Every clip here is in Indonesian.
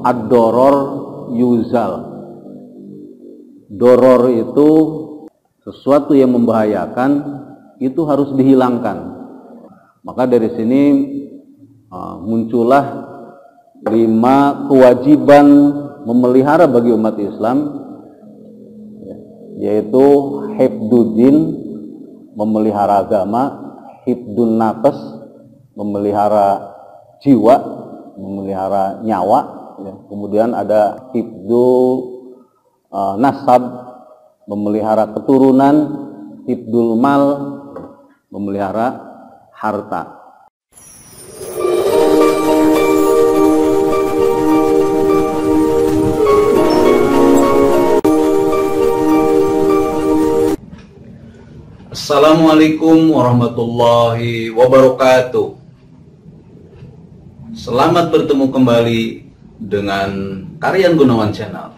ad-doror yuzal. Doror itu sesuatu yang membahayakan, itu harus dihilangkan. Maka dari sini muncullah 5 kewajiban memelihara bagi umat Islam, yaitu hifdzuddin, memelihara agama, hifdzun nafas, memelihara jiwa, memelihara nyawa, kemudian ada hifdzu nasab, memelihara keturunan, hifdzul mal, memelihara harta. Assalamualaikum warahmatullahi wabarakatuh. Selamat bertemu kembali dengan Karyan Gunawan Channel.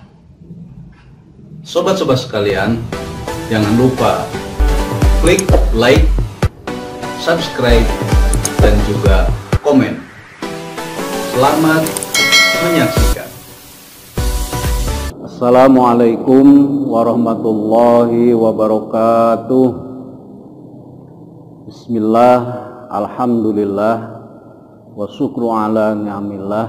Sobat-sobat sekalian, jangan lupa klik like, subscribe, dan juga komen. Selamat menyaksikan. Assalamualaikum warahmatullahi wabarakatuh. Bismillah, alhamdulillah, wa syukru ala ni'amillah,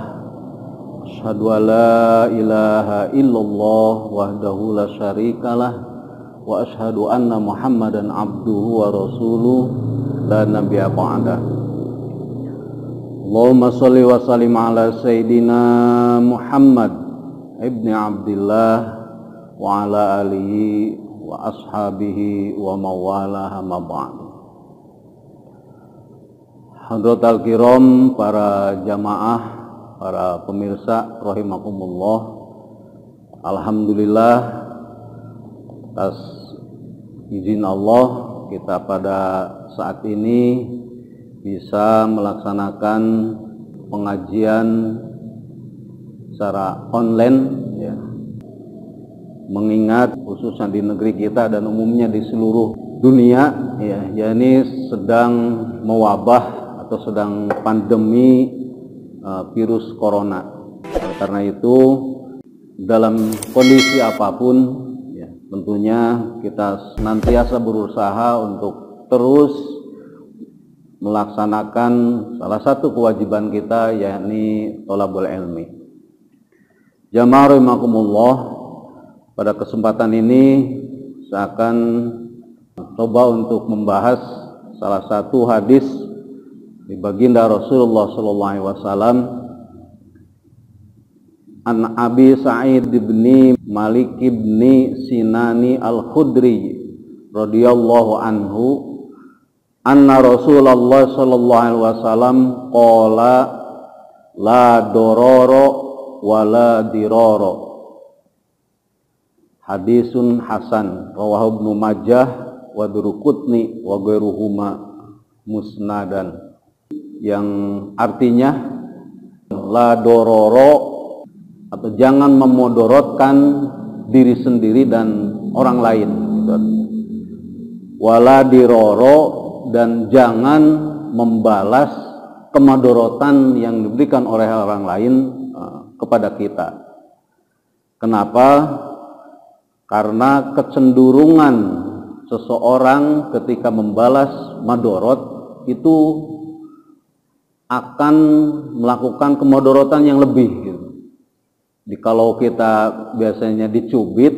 asyhadu an la ilaha illallah wahdahu la syarikalah, wa asyhadu anna Muhammadan abduhu wa rasuluh la nabiyya ba'dah. Allahumma sholli wa sallim ala sayyidina Muhammad ibni Abdillah wa ala alihi wa ashabihi wa mawalah ma ba'd. Hadratul kiram, para jamaah, para pemirsa rahimakumullah. Alhamdulillah, atas izin Allah kita pada saat ini bisa melaksanakan pengajian secara online, ya. Mengingat khususnya di negeri kita dan umumnya di seluruh dunia, ya ini sedang mewabah atau sedang pandemi virus corona. Karena itu dalam kondisi apapun, ya, tentunya kita senantiasa berusaha untuk terus melaksanakan salah satu kewajiban kita, yakni thalabul ilmi. Jamaah rahimakumullah, pada kesempatan ini saya akan coba untuk membahas salah satu hadis di baginda Rasulullah sallallahu alaihi wasallam, an Abi Sa'id bin Malik bin Sinani al-Khudri radhiyallahu anhu, anna Rasulullah sallallahu alaihi wasallam qala la dororo wa la diroro. Hadisun hasan, rawahu Ibnu Majah wa Duruqutni wa ghairuhuma musnadan, yang artinya la dororo, atau jangan memodorotkan diri sendiri dan orang lain, gitu. Wala diroro, dan jangan membalas kemadorotan yang diberikan oleh orang lain kepada kita. Kenapa? Karena kecenderungan seseorang ketika membalas madorot itu akan melakukan kemadorotan yang lebih, gitu. Kalau kita biasanya dicubit,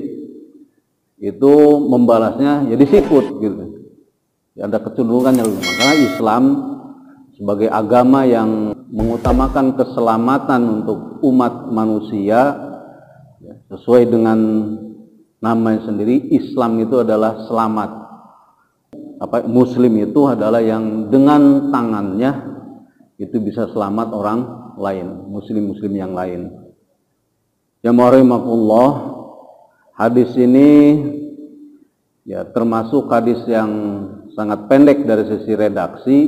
itu membalasnya jadi sikut, gitu. Ada kecenderungan yang lebih. Karena Islam sebagai agama yang mengutamakan keselamatan untuk umat manusia, ya, sesuai dengan namanya sendiri, Islam itu adalah selamat. Muslim itu adalah yang dengan tangannya itu bisa selamat orang lain, muslim-muslim yang lain. Ya rahimakumullah, hadis ini ya termasuk hadis yang sangat pendek dari sisi redaksi,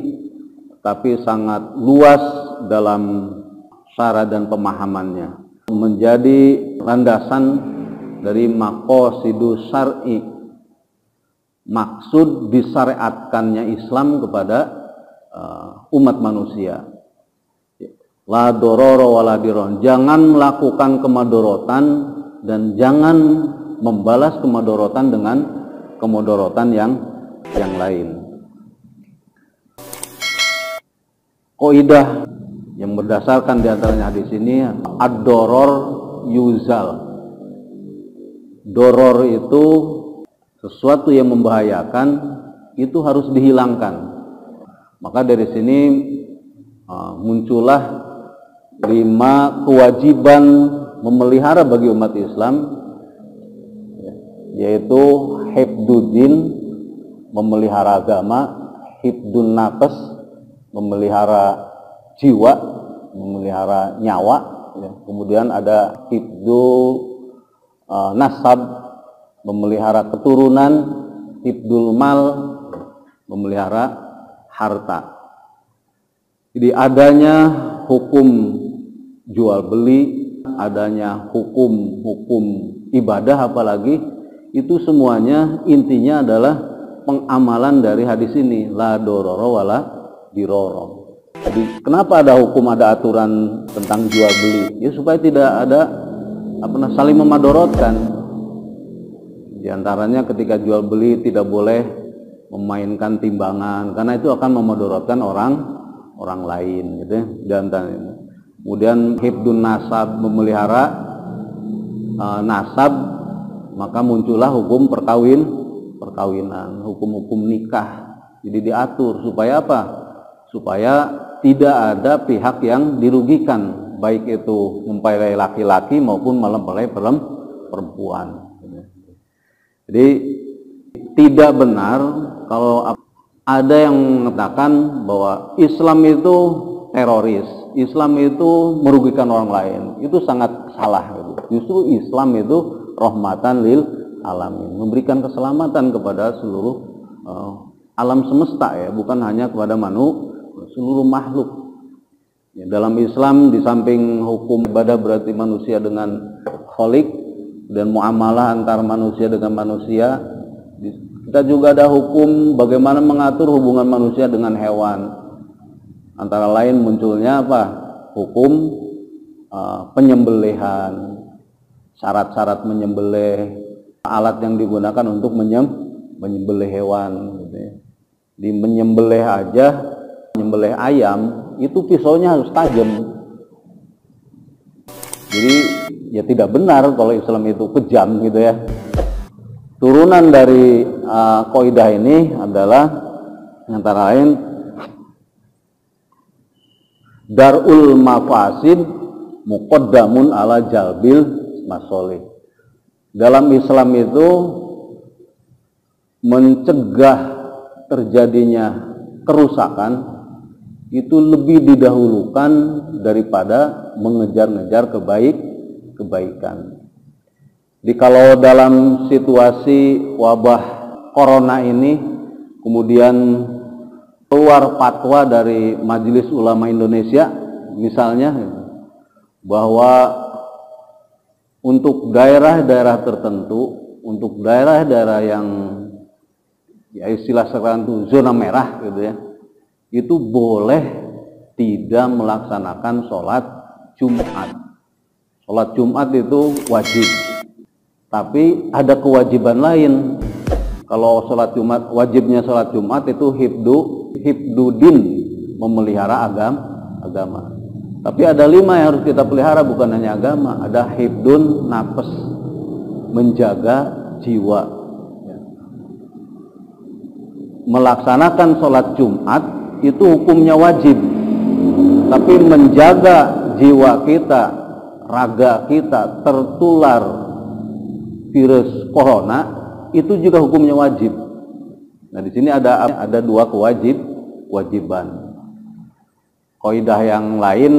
tapi sangat luas dalam syarah dan pemahamannya, menjadi landasan dari maqasidus syar'i, maksud disyariatkannya Islam kepada umat manusia. La dororo wala diron. Jangan melakukan kemadorotan dan jangan membalas kemadorotan dengan kemadorotan yang lain. Kaidah yang berdasarkan diantaranya hadis ini, ad-doror yuzal. Doror itu sesuatu yang membahayakan, itu harus dihilangkan. Maka dari sini muncullah 5 kewajiban memelihara bagi umat Islam, yaitu hifduddin, memelihara agama, hifdun nafas, memelihara jiwa, memelihara nyawa, ya. Kemudian ada hifdu nasab, memelihara keturunan, hifdul mal, memelihara harta. Jadi adanya hukum jual beli, adanya hukum ibadah apalagi, itu semuanya intinya adalah pengamalan dari hadis ini, la dororo wala diroro. Jadi kenapa ada hukum, ada aturan tentang jual beli? Ya supaya tidak ada saling memadorotkan. Di antaranya ketika jual beli tidak boleh memainkan timbangan, karena itu akan memadorotkan orang lain, gitu ya. Dan kemudian hifdun nasab, memelihara nasab, maka muncullah hukum perkawinan, hukum-hukum nikah. Jadi diatur supaya apa? Supaya tidak ada pihak yang dirugikan, baik itu mempelai laki-laki maupun mempelai perempuan. Jadi tidak benar kalau ada yang mengatakan bahwa Islam itu teroris, Islam itu merugikan orang lain. Itu sangat salah. Justru Islam itu rahmatan lil alamin, memberikan keselamatan kepada seluruh alam semesta, ya, bukan hanya kepada seluruh makhluk. Ya, dalam Islam di samping hukum ibadah berarti manusia dengan khalik dan muamalah antar manusia dengan manusia, kita juga ada hukum bagaimana mengatur hubungan manusia dengan hewan. Antara lain munculnya apa? Hukum penyembelihan, syarat-syarat menyembelih, alat yang digunakan untuk menyembelih hewan, gitu ya. Di menyembelih aja, menyembelih ayam itu pisaunya harus tajam. Jadi ya tidak benar kalau Islam itu kejam, gitu ya. Turunan dari kaidah ini adalah antara lain darul mafasid muqaddamun ala jalbil masolih. Dalam Islam itu mencegah terjadinya kerusakan itu lebih didahulukan daripada mengejar-ngejar kebaikan. Jadi kalau dalam situasi wabah corona ini kemudian keluar fatwa dari Majelis Ulama Indonesia misalnya bahwa untuk daerah-daerah tertentu, untuk daerah-daerah yang ya istilah sekarang itu zona merah, gitu ya, itu boleh tidak melaksanakan sholat Jumat. Sholat Jumat itu wajib, tapi ada kewajiban lain. Kalau sholat Jumat, wajibnya sholat Jumat itu hifdudin, memelihara agama. Tapi ada 5 yang harus kita pelihara, bukan hanya agama. Ada hifdun nafas, menjaga jiwa. Melaksanakan sholat Jumat itu hukumnya wajib, tapi menjaga jiwa kita, raga kita tertular virus corona itu juga hukumnya wajib. Nah, di sini ada 2 kewajiban. Kaidah yang lain,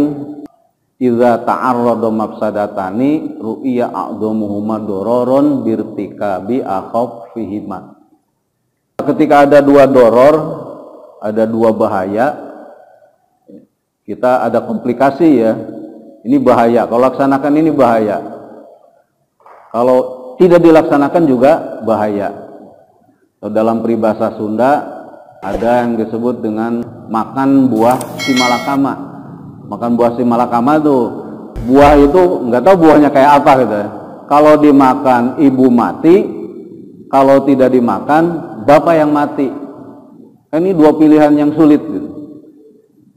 idza ta'arrada mafsadatani ru'iya a'dhamuhuma dororon birtikabi akhaf fihima. Ketika ada 2 doror, ada 2 bahaya, kita ada komplikasi, ya. Ini bahaya, kalau laksanakan ini bahaya. Kalau tidak dilaksanakan juga bahaya. Dalam peribahasa Sunda ada yang disebut dengan makan buah si malakama. makan buah si malakama tuh, buah itu nggak tahu buahnya kayak apa gitu ya. Kalau dimakan ibu mati, kalau tidak dimakan bapak yang mati. Ini dua pilihan yang sulit gitu.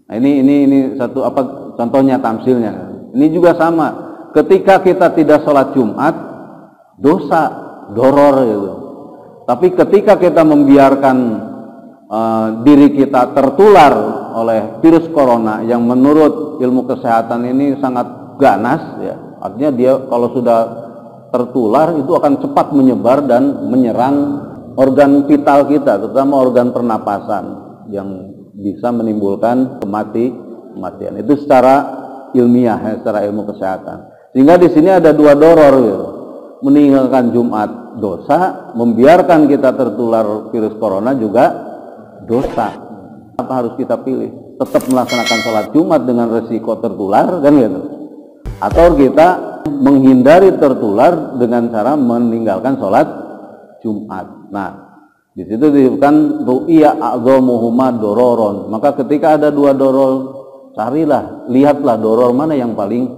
Nah, ini satu apa contohnya tamsilnya. Ini juga sama. Ketika kita tidak sholat Jumat, dosa, doror gitu. Tapi ketika kita membiarkan diri kita tertular oleh virus corona yang menurut ilmu kesehatan ini sangat ganas, ya. Artinya dia kalau sudah tertular itu akan cepat menyebar dan menyerang organ vital kita, terutama organ pernapasan yang bisa menimbulkan kematian. Itu secara ilmiah, ya, secara ilmu kesehatan. Sehingga di sini ada dua doror, gitu. Meninggalkan Jumat dosa, membiarkan kita tertular virus corona juga dosa. Apa harus kita pilih? Tetap melaksanakan sholat Jumat dengan resiko tertular, kan gitu? Atau kita menghindari tertular dengan cara meninggalkan sholat Jumat. Nah, di situ disebutkan ru'ya a'dhamuhuma dororon. Maka ketika ada dua doror, carilah, lihatlah doror mana yang paling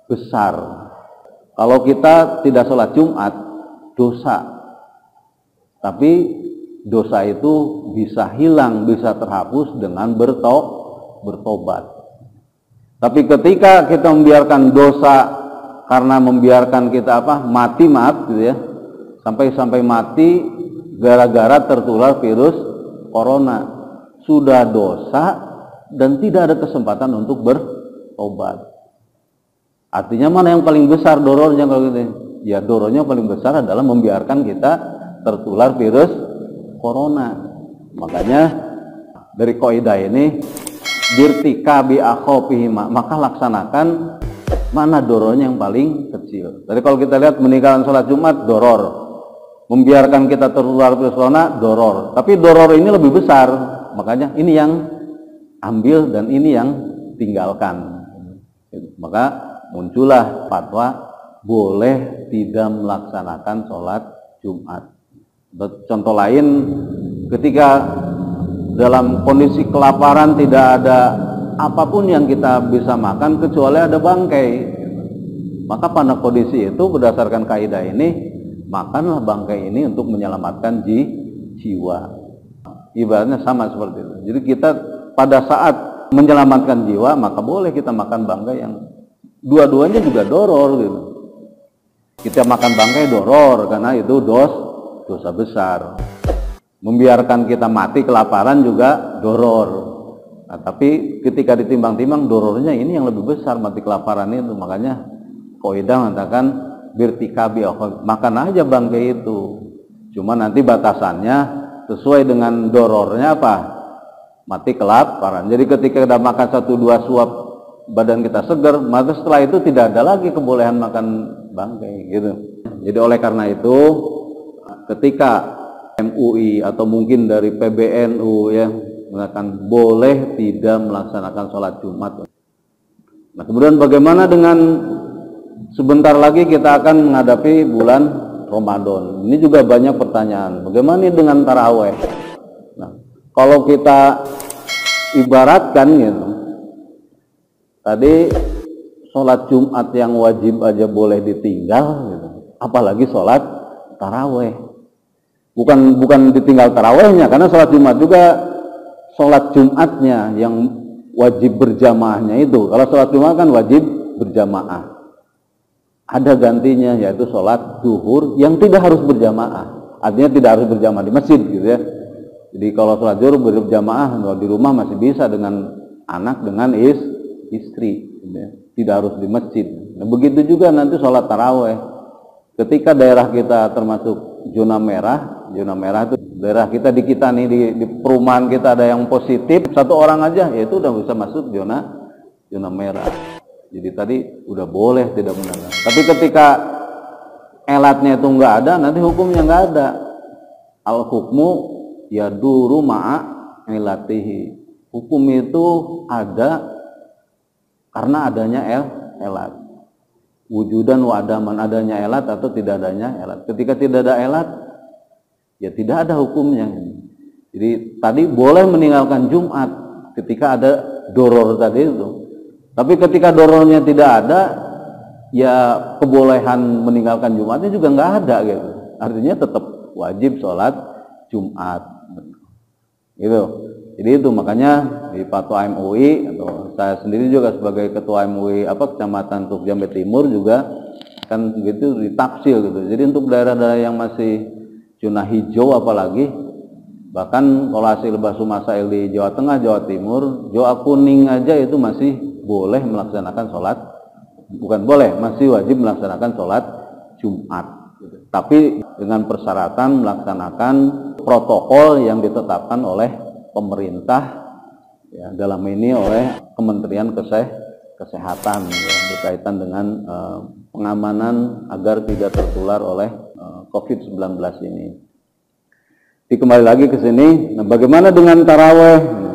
besar. Kalau kita tidak sholat Jumat, dosa. Tapi dosa itu bisa hilang, bisa terhapus dengan bertobat. Tapi ketika kita membiarkan dosa karena membiarkan kita mati gitu ya, sampai mati gara-gara tertular virus corona, sudah dosa dan tidak ada kesempatan untuk bertobat. Artinya mana yang paling besar dorornya kalau gitu? Ya dorornya paling besar adalah membiarkan kita tertular virus corona. Makanya dari kaidah ini dirtikabi akhofihima, maka laksanakan mana dorornya yang paling kecil. Jadi kalau kita lihat meninggalkan sholat Jumat doror, membiarkan kita tertular virus corona doror, tapi doror ini lebih besar, makanya ini yang ambil dan ini yang tinggalkan. Maka muncullah fatwa boleh tidak melaksanakan sholat Jumat. Contoh lain, ketika dalam kondisi kelaparan tidak ada apapun yang kita bisa makan kecuali ada bangkai, maka pada kondisi itu berdasarkan kaidah ini makanlah bangkai ini untuk menyelamatkan jiwa. Ibaratnya sama seperti itu. Jadi kita pada saat menyelamatkan jiwa maka boleh kita makan bangkai yang dua-duanya juga doror gitu. Kita makan bangkai doror karena itu dosa besar. Membiarkan kita mati kelaparan juga doror. Nah, tapi ketika ditimbang-timbang dorornya ini yang lebih besar, mati kelaparan itu. Makanya kaidah mengatakan birtikabi, makan aja bangkai itu. Cuma nanti batasannya sesuai dengan dorornya mati kelaparan. Jadi ketika kita makan 1-2 suap badan kita segar, maka setelah itu tidak ada lagi kebolehan makan bangkai gitu. Jadi oleh karena itu ketika MUI atau mungkin dari PBNU ya mengatakan boleh tidak melaksanakan sholat Jumat. Nah kemudian bagaimana dengan sebentar lagi kita akan menghadapi bulan Ramadan. Ini juga banyak pertanyaan. Bagaimana dengan taraweh? Nah kalau kita ibaratkan gitu, tadi sholat Jumat yang wajib aja boleh ditinggal gitu. Apalagi sholat taraweh. Bukan ditinggal tarawehnya, karena sholat Jumat juga sholat Jumatnya yang wajib berjamaahnya itu. Kalau sholat Jumat kan wajib berjamaah. Ada gantinya yaitu sholat zuhur yang tidak harus berjamaah. Artinya tidak harus berjamaah di masjid gitu ya. Jadi kalau sholat zuhur berjamaah di rumah masih bisa dengan anak, dengan istri gitu ya. Tidak harus di masjid. Nah, begitu juga nanti sholat taraweh. Ketika daerah kita termasuk zona merah itu daerah kita di perumahan kita ada yang positif 1 orang aja, ya itu udah bisa masuk zona merah. Jadi tadi udah boleh tidak mendengar. Tapi ketika elatnya itu nggak ada, nanti hukumnya nggak ada. Al hukmu ya duru ma'a elatihi. Hukum itu ada karena adanya elat. Wujudan wa adaman, adanya elat atau tidak adanya elat. Ketika tidak ada elat, ya tidak ada hukumnya. Jadi tadi boleh meninggalkan Jumat ketika ada doror tadi itu. Tapi ketika doronnya tidak ada, ya kebolehan meninggalkan Jumatnya juga nggak ada gitu. Artinya tetap wajib sholat Jumat. Gitu. Jadi itu makanya di Fatwa MUI atau saya sendiri juga sebagai ketua MUI Kecamatan Tuk Jambe Timur juga kan begitu ditafsir gitu. Jadi untuk daerah-daerah yang masih zona hijau apalagi, bahkan kalau hasil basu masail di Jawa Tengah, Jawa Timur, Jawa kuning aja itu masih boleh melaksanakan sholat, bukan boleh, masih wajib melaksanakan sholat Jumat. Tapi dengan persyaratan melaksanakan protokol yang ditetapkan oleh pemerintah, ya, dalam ini oleh Kementerian Kesehatan, ya, berkaitan dengan pengamanan agar tidak tertular oleh COVID-19 ini. Jadi kembali lagi ke sini, nah, bagaimana dengan taraweh?